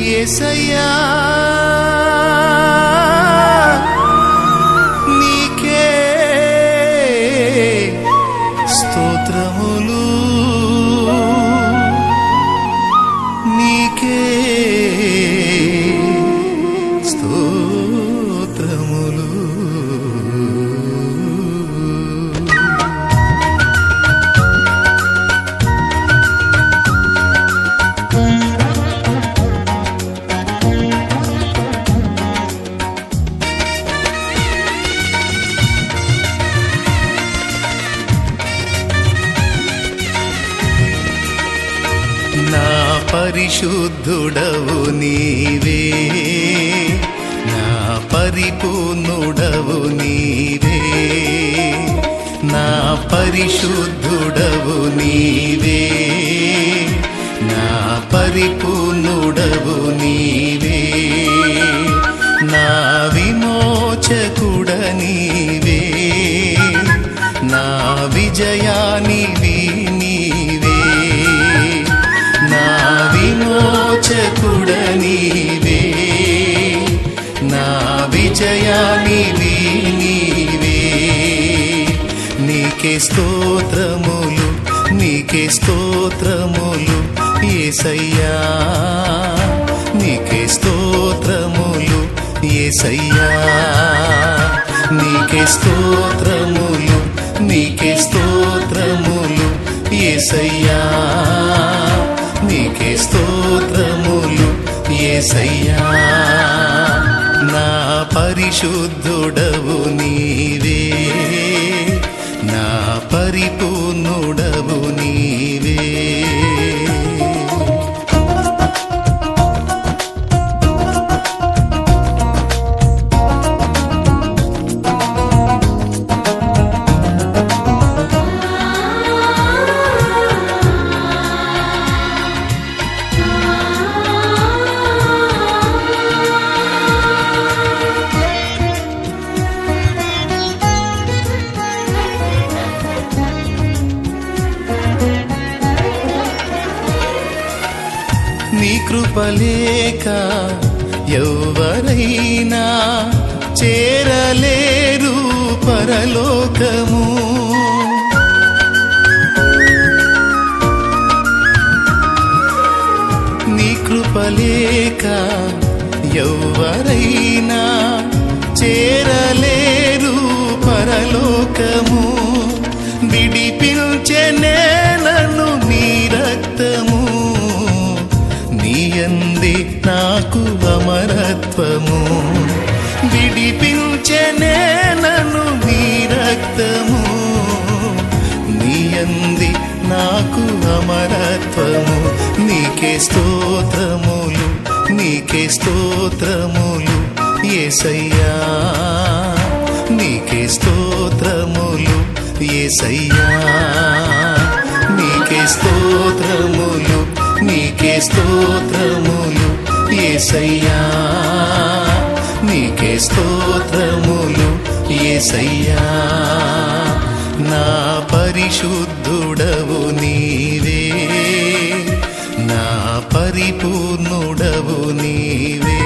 యేసయ్యా నీకే స్తోత్రములు నీకే స్తోత్రములు. నా పరిశుద్ధుడవు నీవే, నా పరిపూర్ణుడవు నీవే, నా పరిశుద్ధుడవు నీవే, నా పరిపూర్ణుడవు నీవే, నా విమోచకుడ నీవే, నా విజయానివి నీవే, నా విమోచకుడ నీవే, నా విజయానివి నీవే. నీకే స్తోత్రములు నీకే స్తోత్రములు యేసయ్యా, నీకే స్తోత్రములు యేసయ్యా, నీకే స్తోత్రములు నీకే స్తోత్రములు యేసయ్యా, నీకే స్తోత్రములు యేసయ్యా. నా పరిశుద్ధుడవు నీవే, నా పరిపూర్ణుడవు నీవే. నీ కృపలేక ఎవ్వరైనా చేరలేరు పరలోకము, నీ కృపలేక ఎవ్వరైనా చేరలేరు పరలోకము. విడిపించెనే నన్ను నీ రక్తము, నీయందే నాకు అమరత్వము. విడిపించెనే నన్ను నీ రక్తము, నీయందే నాకు అమరత్వము. నీకే స్తోత్రములు నీకే స్తోత్రములు యేసయ్యా, నీకే స్తోత్రములు యేసయ్యా, నీకే స్తోత్రములు నీకే స్తోత్రములు యేసయ్యా, నీకే స్తోత్రములు యేసయ్యా. నా పరిశుద్ధుడవు నీవే, నా పరిపూర్ణుడవు నీవే.